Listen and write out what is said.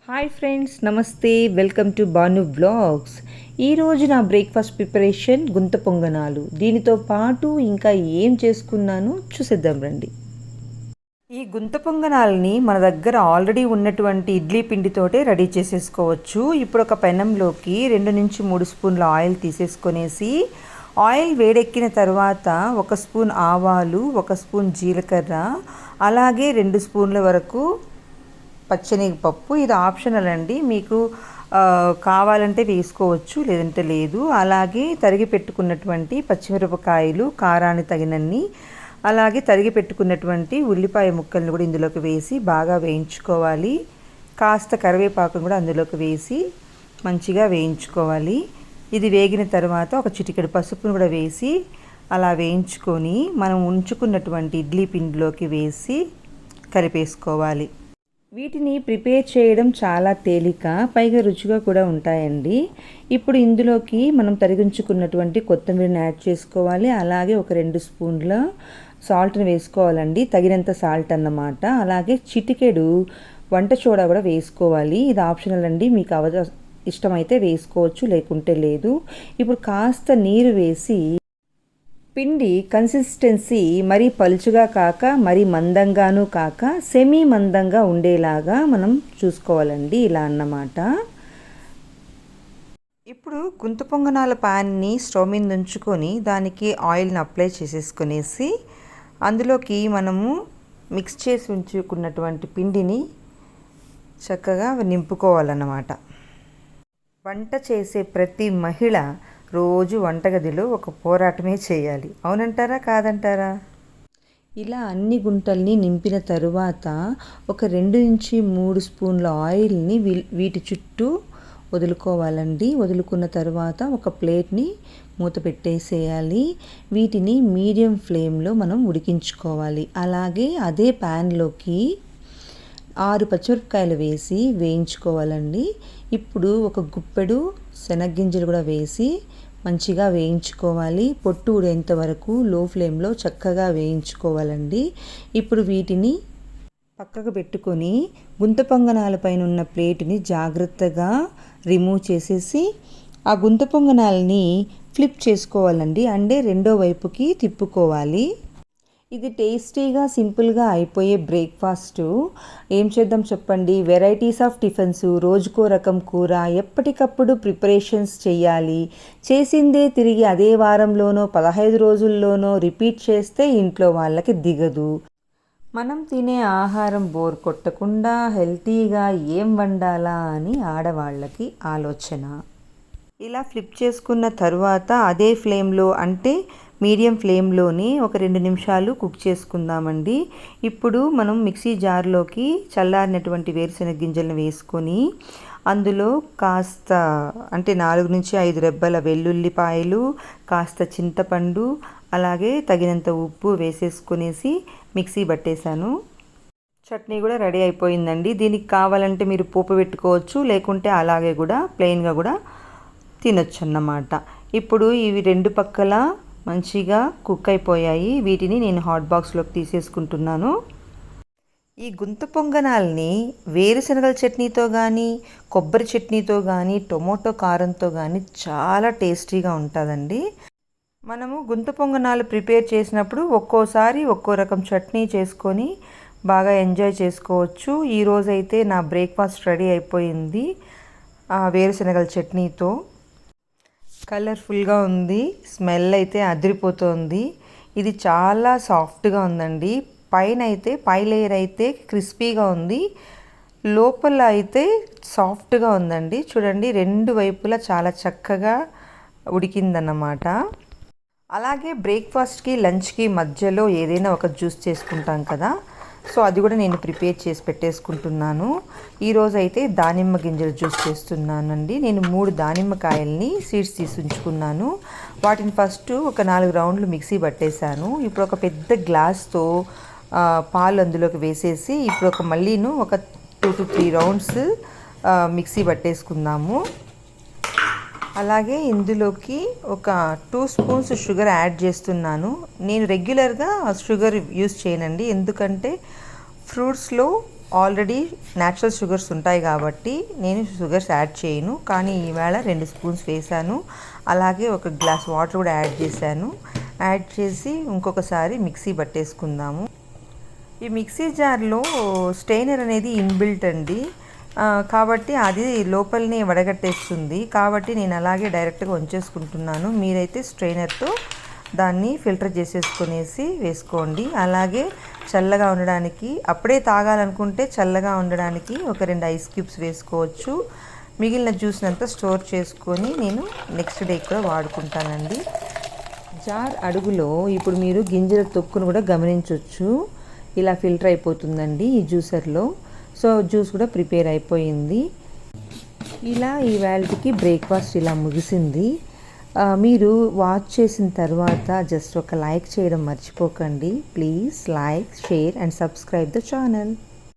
Hi friends, నమస్తే. Welcome to Bhanu blogs. ఈరోజు నా బ్రేక్ఫాస్ట్ ప్రిపరేషన్ గుంత పొంగనాలు. దీనితో పాటు ఇంకా ఏం చేసుకున్నాను చూసేద్దాం రండి. ఈ గుంత పొంగనాలని మన దగ్గర ఆల్రెడీ ఉన్నటువంటి ఇడ్లీ పిండితోటే రెడీ చేసేసుకోవచ్చు. ఇప్పుడు ఒక పెనంలోకి 2 నుంచి 3 స్పూన్ల ఆయిల్ తీసేసుకొనేసి, ఆయిల్ వేడెక్కిన తర్వాత 1 స్పూన్ ఆవాలు, 1 స్పూన్ జీలకర్ర, అలాగే 2 స్పూన్ల వరకు పచ్చెనగపప్పు. ఇది ఆప్షనల్ అండి, మీకు కావాలంటే వేసుకోవచ్చు, లేదంటే లేదు. అలాగే తరిగి పెట్టుకున్నటువంటి పచ్చిమిరపకాయలు, కారానికి తగినన్ని, అలాగే తరిగి పెట్టుకున్నటువంటి ఉల్లిపాయ ముక్కలను కూడా ఇందులోకి వేసి బాగా వేయించుకోవాలి. కాస్త కరివేపాకును కూడా అందులోకి వేసి మంచిగా వేయించుకోవాలి. ఇది వేగిన తర్వాత ఒక చిటికెడు పసుపును కూడా వేసి అలా వేయించుకొని మనం ఉంచుకున్నటువంటి ఇడ్లీ పిండిలోకి వేసి కలిపేసుకోవాలి. వీటిని ప్రిపేర్ చేయడం చాలా తేలిక, పైగా రుచిగా కూడా ఉంటాయండి. ఇప్పుడు ఇందులోకి మనం తరిగించుకున్నటువంటి కొత్తిమీరని యాడ్ చేసుకోవాలి. అలాగే ఒక 2 స్పూన్ల సాల్ట్ని వేసుకోవాలండి, తగినంత సాల్ట్ అన్నమాట. అలాగే చిటికెడు వంట సోడా కూడా వేసుకోవాలి. ఇది ఆప్షనల్ అండి, మీకు ఇష్టమైతే వేసుకోవచ్చు, లేకుంటే లేదు. ఇప్పుడు కాస్త నీరు వేసి పిండి కన్సిస్టెన్సీ మరీ పలుచుగా కాక మరీ మందంగాను కాక సెమీ మందంగా ఉండేలాగా మనం చూసుకోవాలండి, ఇలా అన్నమాట. ఇప్పుడు గుంత పొంగనాల ప్యాన్ని స్టవ్ మీద ఉంచుకొని దానికి ఆయిల్ని అప్లై చేసేసుకునేసి అందులోకి మనము మిక్స్ చేసి ఉంచుకున్నటువంటి పిండిని చక్కగా నింపుకోవాలన్నమాట. వంట చేసే ప్రతి మహిళ రోజు వంటగదిలో ఒక పోరాటమే చేయాలి. అవునంటారా, కాదంటారా? ఇలా అన్ని గుంటల్ని నింపిన తరువాత ఒక 2 నుంచి 3 స్పూన్ల ఆయిల్ని వీటి చుట్టూ వదులుకోవాలండి. వదులుకున్న తర్వాత ఒక ప్లేట్ని మూత పెట్టేసేయాలి. వీటిని మీడియం ఫ్లేమ్లో మనం ఉడికించుకోవాలి. అలాగే అదే ప్యాన్లోకి 6 పచ్చిమిరపకాయలు వేసి వేయించుకోవాలండి. ఇప్పుడు ఒక గుప్పెడు శనగ్గింజలు కూడా వేసి మంచిగా వేయించుకోవాలి. పొట్టు ఊడేంత వరకు లో ఫ్లేమ్లో చక్కగా వేయించుకోవాలండి. ఇప్పుడు వీటిని పక్కకు పెట్టుకొని గుంత పొంగనాల పైన ఉన్న ప్లేటుని జాగ్రత్తగా రిమూవ్ చేసేసి ఆ గుంత పొంగనాలని ఫ్లిప్ చేసుకోవాలండి, అంటే రెండో వైపుకి తిప్పుకోవాలి. ఇది టేస్టీగా సింపుల్గా అయిపోయే బ్రేక్ఫాస్ట్. ఏం చేద్దాం చెప్పండి, వెరైటీస్ ఆఫ్ టిఫిన్స్, రోజుకో రకం కూర, ఎప్పటికప్పుడు ప్రిపరేషన్స్ చేయాలి. చేసిందే తిరిగి అదే వారంలోనో 15 రోజుల్లోనో రిపీట్ చేస్తే ఇంట్లో వాళ్ళకి దిగదు. మనం తినే ఆహారం బోర్ కొట్టకుండా హెల్తీగా ఏం వండాలా అని ఆడవాళ్ళకి ఆలోచన. ఇలా ఫ్లిప్ చేసుకున్న తర్వాత అదే ఫ్లేమ్లో, అంటే మీడియం ఫ్లేమ్లోని ఒక 2 నిమిషాలు కుక్ చేసుకుందామండి. ఇప్పుడు మనం మిక్సీ జార్లోకి చల్లారినటువంటి వేరుశెనగ గింజలను వేసుకొని అందులో కాస్త, అంటే 4 నుంచి 5 రెబ్బల వెల్లుల్లిపాయలు, కాస్త చింతపండు, అలాగే తగినంత ఉప్పు వేసేసుకునేసి మిక్సీ పట్టేశాను. చట్నీ కూడా రెడీ అయిపోయిందండి. దీనికి కావాలంటే మీరు పోపు పెట్టుకోవచ్చు, లేకుంటే అలాగే కూడా ప్లెయిన్గా కూడా తినొచ్చు అన్నమాట. ఇప్పుడు ఇవి 2 పక్కల మంచిగా కుక్ అయిపోయాయి. వీటిని నేను హాట్ బాక్స్లోకి తీసేసుకుంటున్నాను. ఈ గుంత పొంగనాల్ని వేరుశనగల చట్నీతో కానీ, కొబ్బరి చట్నీతో కానీ, టొమాటో కారంతో కానీ చాలా టేస్టీగా ఉంటుందండి. మనము గుంత పొంగనాలు ప్రిపేర్ చేసినప్పుడు ఒక్కోసారి ఒక్కో రకం చట్నీ చేసుకొని బాగా ఎంజాయ్ చేసుకోవచ్చు. ఈరోజైతే నా బ్రేక్ఫాస్ట్ రెడీ అయిపోయింది వేరుశనగల చట్నీతో. కలర్ఫుల్గా ఉంది, స్మెల్ అయితే అదిరిపోతుంది. ఇది చాలా సాఫ్ట్గా ఉందండి. పై లేయర్ అయితే క్రిస్పీగా ఉంది, లోపల అయితే సాఫ్ట్గా ఉందండి. చూడండి, 2 వైపులా చాలా చక్కగా ఉడికిందన్నమాట. అలాగే బ్రేక్ఫాస్ట్కి, లంచ్కి మధ్యలో ఏదైనా ఒక జ్యూస్ చేసుకుంటాం కదా, సో అది కూడా నేను ప్రిపేర్ చేసి పెట్టేసుకుంటున్నాను. ఈరోజు అయితే దానిమ్మ గింజల జ్యూస్ చేస్తున్నానండి. నేను 3 దానిమ్మకాయల్ని సీడ్స్ తీసి ఉంచుకున్నాను. వాటిని ఫస్ట్ ఒక 4 రౌండ్లు మిక్సీ పట్టేశాను. ఇప్పుడు ఒక పెద్ద గ్లాస్తో పాలు అందులోకి వేసేసి ఇప్పుడు మళ్ళీను ఒక 2 to 3 రౌండ్స్ మిక్సీ పట్టేసుకుందాము. అలాగే ఇందులోకి ఒక 2 స్పూన్స్ షుగర్ యాడ్ చేస్తున్నాను. నేను రెగ్యులర్గా షుగర్ యూస్ చేయనండి, ఎందుకంటే ఫ్రూట్స్లో ఆల్రెడీ న్యాచురల్ షుగర్స్ ఉంటాయి కాబట్టి నేను షుగర్స్ యాడ్ చేయను, కానీ ఈవేళ 2 స్పూన్స్ వేసాను. అలాగే ఒక గ్లాస్ వాటర్ కూడా యాడ్ చేశాను. యాడ్ చేసి ఇంకొకసారి మిక్సీ పట్టేసుకుందాము. ఈ మిక్సీ జార్లో స్టెయినర్ అనేది ఇన్బిల్ట్ అండి, కాబట్టి అది లోపలనే వడగట్టేస్తుంది. కాబట్టి నేను అలాగే డైరెక్ట్గా ఉంచేసుకుంటున్నాను. మీరైతే స్ట్రెయినర్తో దాన్ని ఫిల్టర్ చేసేసుకునేసి వేసుకోండి. అలాగే చల్లగా ఉండడానికి, అప్పుడే తాగాలనుకుంటే చల్లగా ఉండడానికి ఒక 2 ఐస్ క్యూబ్స్ వేసుకోవచ్చు. మిగిలిన జ్యూస్ని అంతా స్టోర్ చేసుకొని నేను నెక్స్ట్ డే కూడా వాడుకుంటానండి. జార్ అడుగులో ఇప్పుడు మీరు గింజల తొక్కును కూడా గమనించవచ్చు. ఇలా ఫిల్టర్ అయిపోతుందండి ఈ జ్యూసర్లో. సో జ్యూస్ కూడా ప్రిపేర్ అయిపోయింది. ఇలా ఇవాళకి బ్రేక్ఫాస్ట్ ఇలా ముగిసింది. మీరు వాచ్ చేసిన తర్వాత జస్ట్ ఒక లైక్ చేయడం మర్చిపోకండి. Please like, share and subscribe the channel.